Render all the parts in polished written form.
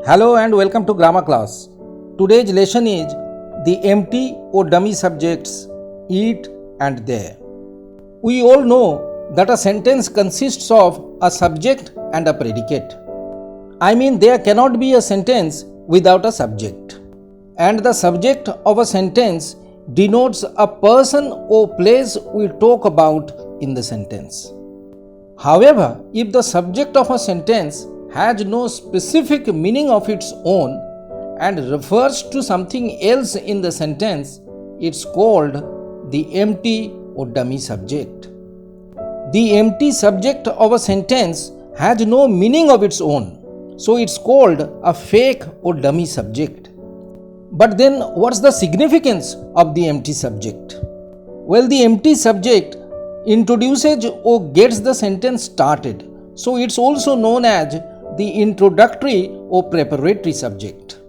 Hello and welcome to grammar class. Today's lesson is the empty or dummy subjects it and there. We all know that a sentence consists of a subject and a predicate. I mean, there cannot be a sentence without a subject. And the subject of a sentence denotes a person or place we talk about in the sentence. However, if the subject of a sentence has no specific meaning of its own and refers to something else in the sentence, it's called the empty or dummy subject. The empty subject of a sentence has no meaning of its own, so it's called a fake or dummy subject. But then what's the significance of the empty subject? Well, the empty subject introduces or gets the sentence started, so it's also known as the introductory or preparatory subject.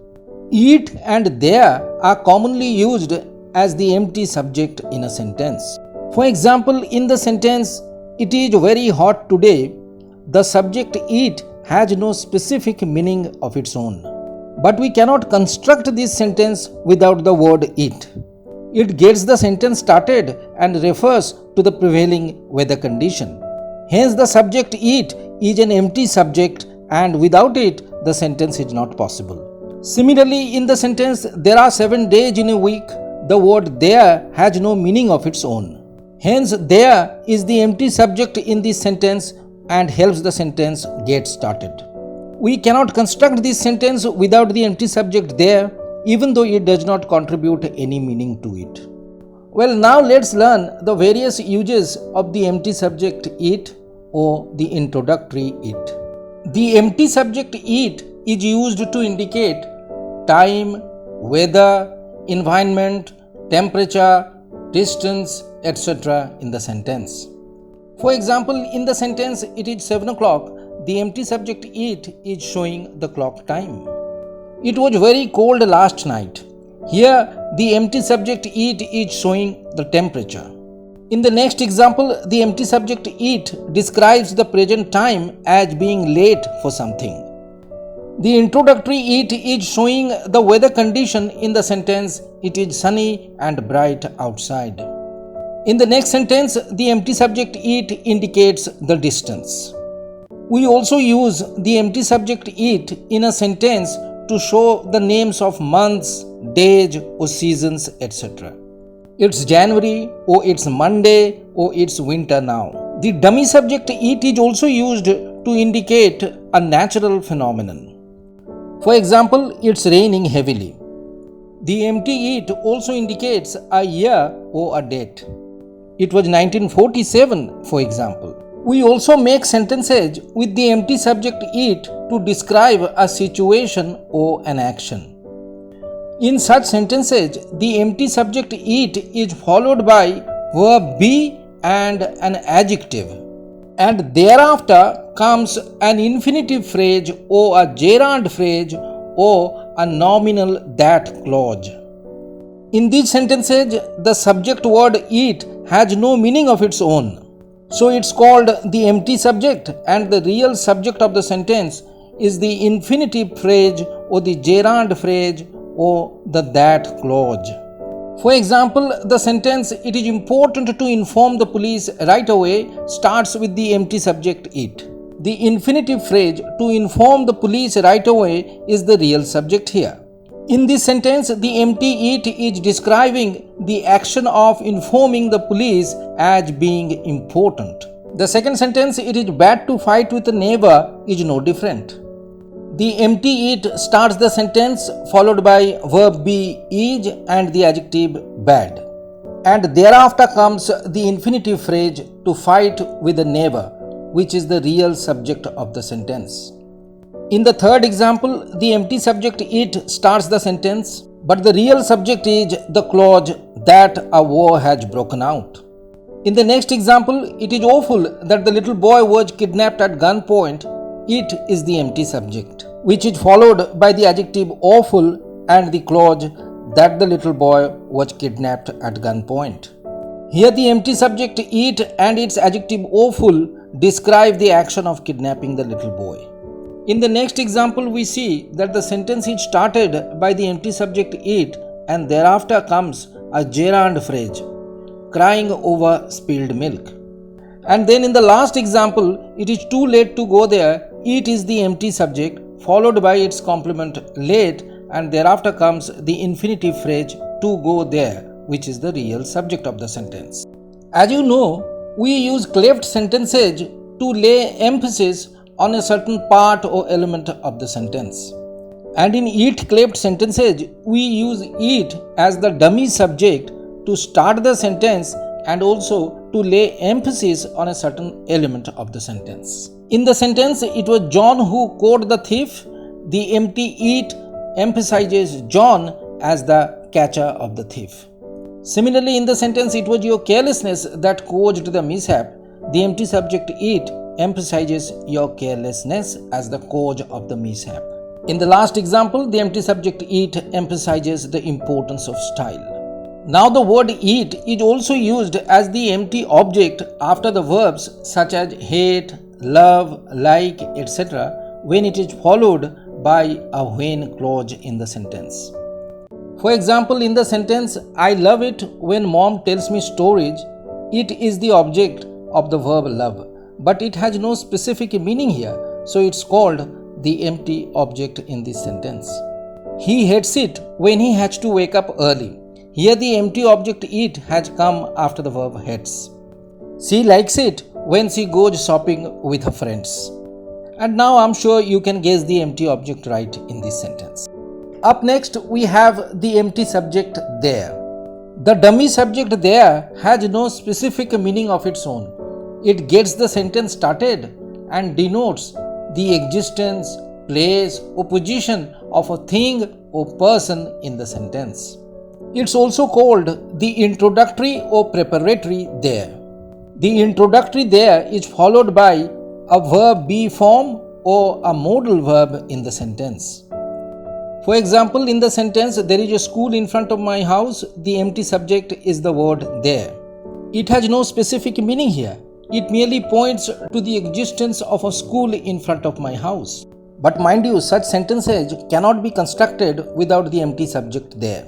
It and there are commonly used as the empty subject in a sentence. For example, in the sentence, "It is very hot today," the subject it has no specific meaning of its own. But we cannot construct this sentence without the word it. It gets the sentence started and refers to the prevailing weather condition. Hence, the subject it is an empty subject, and without it, the sentence is not possible. Similarly, in the sentence, "There are 7 days in a week," the word there has no meaning of its own. Hence, there is the empty subject in this sentence and helps the sentence get started. We cannot construct this sentence without the empty subject there, even though it does not contribute any meaning to it. Well, now let's learn the various uses of the empty subject it or the introductory it. The empty subject it is used to indicate time, weather, environment, temperature, distance, etc. in the sentence. For example, in the sentence "It is 7 o'clock," the empty subject it is showing the clock time. "It was very cold last night." Here, the empty subject it is showing the temperature. In the next example, the empty subject it describes the present time as being late for something. The introductory it is showing the weather condition in the sentence "It is sunny and bright outside." In the next sentence, the empty subject it indicates the distance. We also use the empty subject it in a sentence to show the names of months, days or seasons, etc. It's January, or it's Monday, or it's winter now. The dummy subject it is also used to indicate a natural phenomenon. For example, "It's raining heavily." The empty it also indicates a year or a date. It was 1947, for example. We also make sentences with the empty subject it to describe a situation or an action. In such sentences, the empty subject it is followed by verb be and an adjective, and thereafter comes an infinitive phrase or a gerund phrase or a nominal that clause. In these sentences, the subject word it has no meaning of its own, so it's called the empty subject, and the real subject of the sentence is the infinitive phrase or the gerund phrase or the that clause. For example, the sentence "It is important to inform the police right away" starts with the empty subject it. The infinitive phrase "to inform the police right away" is the real subject here. In this sentence, the empty it is describing the action of informing the police as being important. The second sentence "It is bad to fight with a neighbor" is no different. The empty it starts the sentence followed by verb be is and the adjective bad, and thereafter comes the infinitive phrase "to fight with a neighbor," which is the real subject of the sentence. In the third example, the empty subject it starts the sentence, but the real subject is the clause that a war has broken out. In the next example, "It is awful that the little boy was kidnapped at gunpoint." It is the empty subject, which is followed by the adjective awful and the clause that the little boy was kidnapped at gunpoint. Here, the empty subject it and its adjective awful describe the action of kidnapping the little boy. In the next example, we see that the sentence is started by the empty subject it and thereafter comes a gerund phrase, crying over spilled milk. And then in the last example, it is too late to go there, it is the empty subject followed by its complement late, and thereafter comes the infinitive phrase to go there, which is the real subject of the sentence. As you know, we use cleft sentences to lay emphasis on a certain part or element of the sentence. And in it cleft sentences, we use it as the dummy subject to start the sentence and also to lay emphasis on a certain element of the sentence. In the sentence, it was John who caught the thief. The empty it emphasizes John as the catcher of the thief. Similarly, in the sentence, it was your carelessness that caused the mishap. The empty subject it emphasizes your carelessness as the cause of the mishap. In the last example, the empty subject it emphasizes the importance of style. Now the word it is also used as the empty object after the verbs such as hate, love, like, etc. when it is followed by a when clause in the sentence. For example, in the sentence, I love it when mom tells me stories, it is the object of the verb love. But it has no specific meaning here, so it's called the empty object in this sentence. He hates it when he has to wake up early. Here the empty object it has come after the verb hates. She likes it when she goes shopping with her friends. And now I'm sure you can guess the empty object right in this sentence. Up next, we have the empty subject there. The dummy subject there has no specific meaning of its own. It gets the sentence started and denotes the existence, place, or position of a thing or person in the sentence. It's also called the introductory or preparatory there. The introductory there is followed by a verb be form or a modal verb in the sentence. For example, in the sentence, there is a school in front of my house, the empty subject is the word there. It has no specific meaning here. It merely points to the existence of a school in front of my house. But mind you, such sentences cannot be constructed without the empty subject there.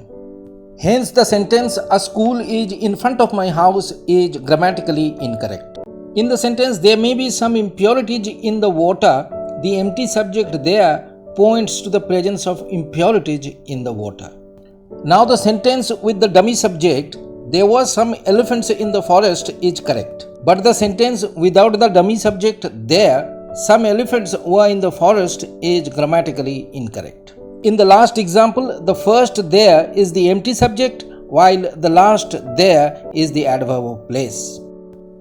Hence, the sentence, a school is in front of my house, is grammatically incorrect. In the sentence, there may be some impurities in the water. The empty subject there points to the presence of impurities in the water. Now, the sentence with the dummy subject, there was some elephants in the forest, is correct. But the sentence without the dummy subject there, some elephants were in the forest, is grammatically incorrect. In the last example, the first there is the empty subject, while the last there is the adverb of place.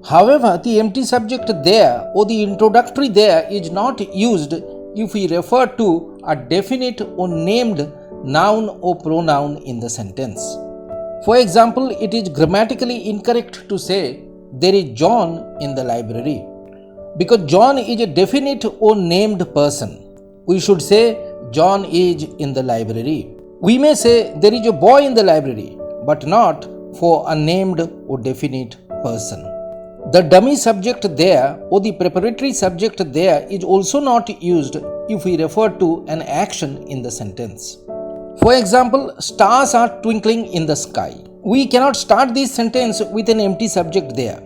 However, the empty subject there or the introductory there is not used if we refer to a definite or named noun or pronoun in the sentence. For example, it is grammatically incorrect to say, there is John in the library, because John is a definite or named person. We should say, John is in the library. We may say, there is a boy in the library, but not for a named or definite person. The dummy subject there or the preparatory subject there is also not used if we refer to an action in the sentence. For example, stars are twinkling in the sky. We cannot start this sentence with an empty subject there.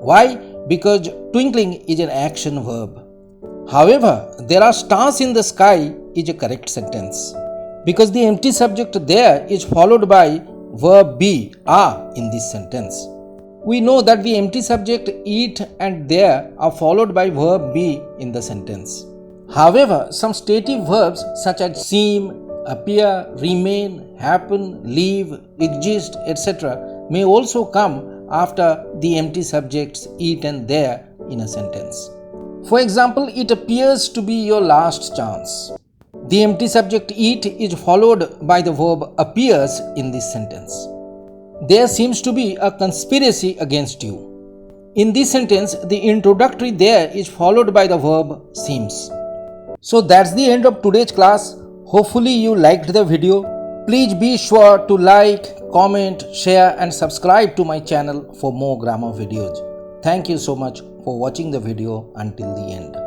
Why? Because twinkling is an action verb. However, there are stars in the sky is a correct sentence, because the empty subject there is followed by verb be, are in this sentence. We know that the empty subject it and there are followed by verb be in the sentence. However, some stative verbs such as seem, appear, remain, happen, live, exist, etc. may also come after the empty subjects it and there in a sentence. For example, it appears to be your last chance. The empty subject it is followed by the verb appears in this sentence. There seems to be a conspiracy against you. In this sentence, the introductory there is followed by the verb seems. So that's the end of today's class. Hopefully you liked the video. Please be sure to like, comment, share and subscribe to my channel for more grammar videos. Thank you so much for watching the video until the end.